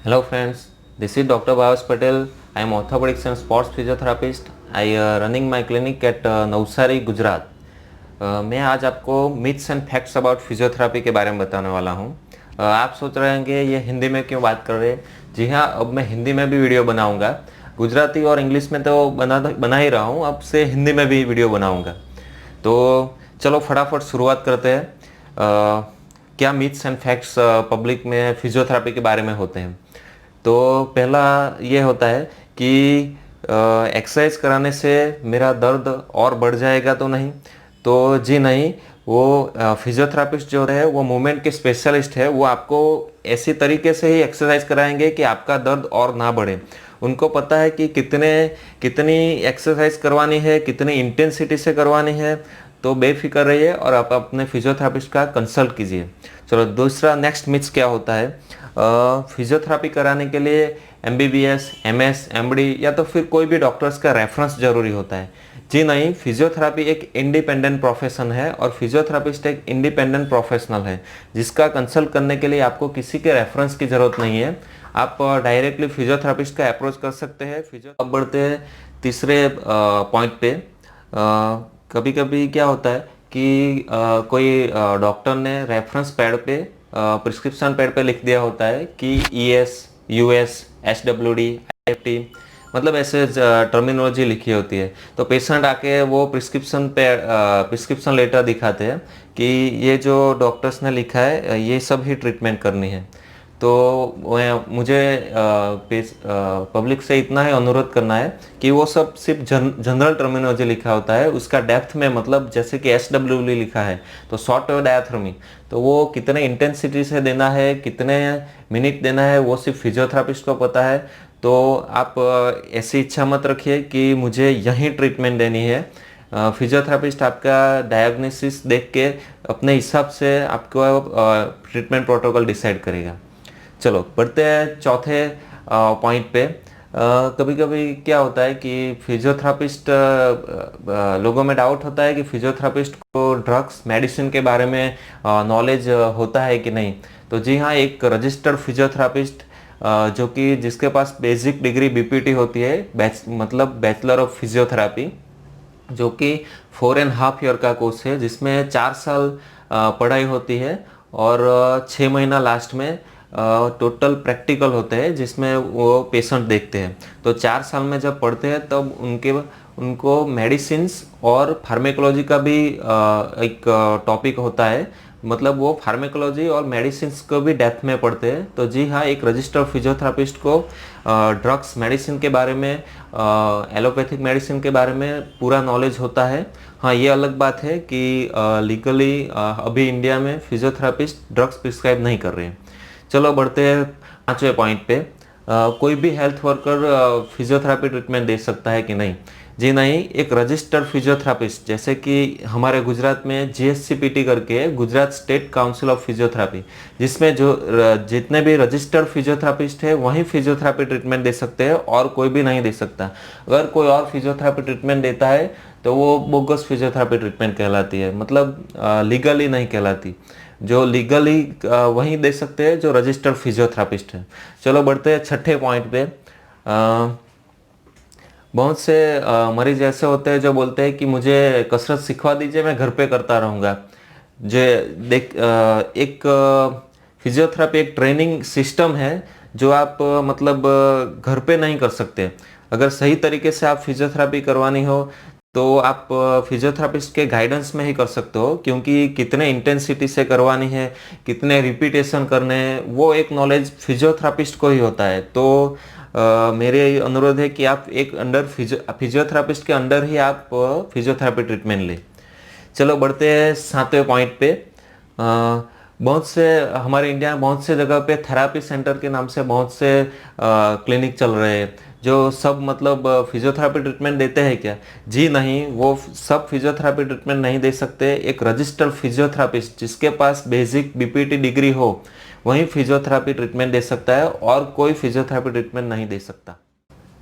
Hello friends, this is Dr. Bhavas Patel. I am orthopedics and sports physiotherapist. I running my clinic at Navsari Gujarat. मैं आज आपको myths and facts about physiotherapy के बारे में बताने वाला हूँ। आप सोच रहे होंगे ये हिंदी में क्यों बात कर रहे हैं। जी हाँ, अब मैं हिंदी में भी वीडियो बनाऊँगा। गुजराती और इंग्लिश में तो बना ही रहा हूँ, अब से हिंदी में भी वीडियो बनाऊँगा। तो चलो फटाफट शुरुआत करते हैं। क्या मिथ्स एंड फैक्ट्स पब्लिक में फिजियोथेरेपी के बारे में होते हैं। तो पहला ये होता है कि एक्सरसाइज कराने से मेरा दर्द और बढ़ जाएगा तो नहीं। तो जी नहीं, वो फिजियोथेरापिस्ट जो है वो मूवमेंट के स्पेशलिस्ट है। वो आपको ऐसी तरीके से ही एक्सरसाइज कराएंगे कि आपका दर्द और ना बढ़े। उनको पता है कि कितनी एक्सरसाइज करवानी है, कितनी इंटेंसिटी से करवानी है। तो बेफिक्र रहिए और आप अपने फिजियोथेरापिस्ट का कंसल्ट कीजिए। चलो दूसरा नेक्स्ट मिथ्स क्या होता है। फिजियोथेरेपी कराने के लिए एमबीबीएस, एमएस, एमडी या तो फिर कोई भी डॉक्टर्स का रेफरेंस जरूरी होता है। जी नहीं, फिजियोथेरेपी एक इंडिपेंडेंट प्रोफेशन है और फिजियोथेरापिस्ट एक इंडिपेंडेंट प्रोफेशनल है जिसका कंसल्ट करने के लिए आपको किसी के रेफरेंस की ज़रूरत नहीं है। आप डायरेक्टली फिजियोथेरापिस्ट का अप्रोच कर सकते हैं। अब बढ़ते हैं तीसरे पॉइंट पे। कभी कभी क्या होता है कि कोई डॉक्टर ने रेफरेंस पैड पे, प्रिस्क्रिप्शन पैड पे लिख दिया होता है कि ईएस, यूएस, एसडब्ल्यूडी, आईएफटी, मतलब ऐसे टर्मिनोलॉजी लिखी होती है। तो पेशेंट आके वो प्रिस्क्रिप्शन लेटर दिखाते हैं कि ये जो डॉक्टर्स ने लिखा है ये सब ही ट्रीटमेंट करनी है। तो मुझे पब्लिक से इतना ही अनुरोध करना है कि वो सब सिर्फ जनरल टर्मिनोलॉजी लिखा होता है, उसका डेप्थ में मतलब जैसे कि एसडब्ल्यूडी लिखा है तो शॉर्ट वेव डायाथर्मी, तो वो कितने इंटेंसिटी से देना है, कितने मिनट देना है, वो सिर्फ फिजियोथेरापिस्ट को पता है। तो आप ऐसी इच्छा मत रखिए कि मुझे यही ट्रीटमेंट देनी है। फिजियोथेरापिस्ट आपका डायग्नोसिस देख के अपने हिसाब से आपको ट्रीटमेंट प्रोटोकॉल डिसाइड करेगा। चलो बढ़ते हैं चौथे पॉइंट पे। कभी कभी क्या होता है कि फिजियोथेरापिस्ट, लोगों में डाउट होता है कि फिजियोथेरापिस्ट को ड्रग्स, मेडिसिन के बारे में नॉलेज होता है कि नहीं। तो जी हाँ, एक रजिस्टर्ड फिजियोथेरापिस्ट जो कि जिसके पास बेसिक डिग्री बीपीटी होती है, मतलब बैचलर ऑफ फिजियोथेरापी, जो कि 4.5 ईयर का कोर्स है जिसमें 4 साल पढ़ाई होती है और 6 महीना लास्ट में टोटल प्रैक्टिकल होते हैं जिसमें वो पेशेंट देखते हैं। तो 4 साल में जब पढ़ते हैं तब उनको मेडिसिन्स और फार्मेकोलॉजी का भी एक टॉपिक होता है, मतलब वो फार्मेकोलॉजी और मेडिसिन्स को भी डेप्थ में पढ़ते हैं। तो जी हाँ, एक रजिस्टर्ड फिजियोथेरापिस्ट को ड्रग्स, मेडिसिन के बारे में, एलोपैथिक मेडिसिन के बारे में पूरा नॉलेज होता है। हाँ, ये अलग बात है कि लीगली अभी इंडिया में फिजियोथेरापिस्ट ड्रग्स प्रिस्क्राइब नहीं कर रहे हैं। चलो बढ़ते हैं पांचवें पॉइंट पे। कोई भी हेल्थ वर्कर फिजियोथेरेपी ट्रीटमेंट दे सकता है कि नहीं। जी नहीं, एक रजिस्टर्ड फिजियोथेरापिस्ट, जैसे कि हमारे गुजरात में जीएससीपीटी करके Gujarat state council of physiotherapy, जिसमें जो जितने भी रजिस्टर्ड फिजियोथेरापिस्ट है वही फिजियोथेरेपी ट्रीटमेंट दे सकते हैं और कोई भी नहीं दे सकता। अगर कोई और फिजियोथेरेपी ट्रीटमेंट देता है तो वो बोगस फिजियोथेरेपी ट्रीटमेंट कहलाती है, मतलब लीगली नहीं कहलाती। जो लीगली वही दे सकते हैं जो रजिस्टर्ड फिजियोथेरापिस्ट है। चलो बढ़ते हैं छठे पॉइंट पे। बहुत से मरीज ऐसे होते हैं जो बोलते हैं कि मुझे कसरत सिखवा दीजिए, मैं घर पे करता रहूँगा। एक फिजियोथेरेपी एक ट्रेनिंग सिस्टम है जो आप मतलब घर पे नहीं कर सकते। अगर सही तरीके से आप फिजियोथेरेपी करवानी हो तो आप फिजियोथेरापिस्ट के गाइडेंस में ही कर सकते हो, क्योंकि कितने इंटेंसिटी से करवानी है, कितने रिपीटेशन करने हैं, वो एक नॉलेज फिजियोथेरापिस्ट को ही होता है। तो मेरे अनुरोध है कि आप एक फिजियोथेरापिस्ट के अंडर ही आप फिजियोथेरेपी ट्रीटमेंट लें। चलो बढ़ते हैं सातवें पॉइंट पे। बहुत से हमारे इंडिया में बहुत से जगह पे थेरापी सेंटर के नाम से बहुत से क्लिनिक चल रहे हैं जो सब मतलब फिजियोथेरेपी ट्रीटमेंट देते हैं क्या। जी नहीं, वो सब फिजियोथेरेपी ट्रीटमेंट नहीं दे सकते। एक रजिस्टर्ड फिजियोथेरापिस्ट जिसके पास बेसिक बीपीटी डिग्री हो वही फिजियोथेरेपी ट्रीटमेंट दे सकता है और कोई फिजियोथेरेपी ट्रीटमेंट नहीं दे सकता।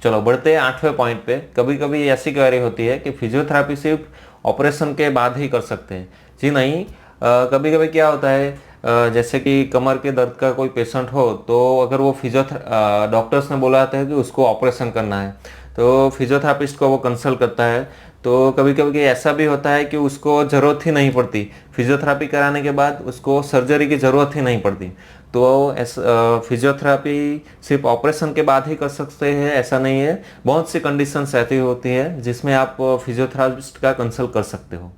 चलो बढ़ते हैं आठवें पॉइंट पे। कभी कभी ऐसी क्वेरी होती है कि फिजियोथेरेपी सिर्फ ऑपरेशन के बाद ही कर सकते हैं। जी नहीं, कभी कभी क्या होता है जैसे कि कमर के दर्द का कोई पेशेंट हो तो अगर वो डॉक्टर्स ने बोला था कि उसको ऑपरेशन करना है तो फिजियोथेरापिस्ट को वो कंसल्ट करता है। तो कभी कभी ऐसा भी होता है कि उसको ज़रूरत ही नहीं पड़ती, फिजियोथेरापी कराने के बाद उसको सर्जरी की ज़रूरत ही नहीं पड़ती। तो फिजियोथेरापी सिर्फ ऑपरेशन के बाद ही कर सकते हैं ऐसा नहीं है, बहुत सी कंडीशंस ऐसी होती है जिसमें आप फिजियोथेरापिस्ट का कंसल्ट कर सकते हो।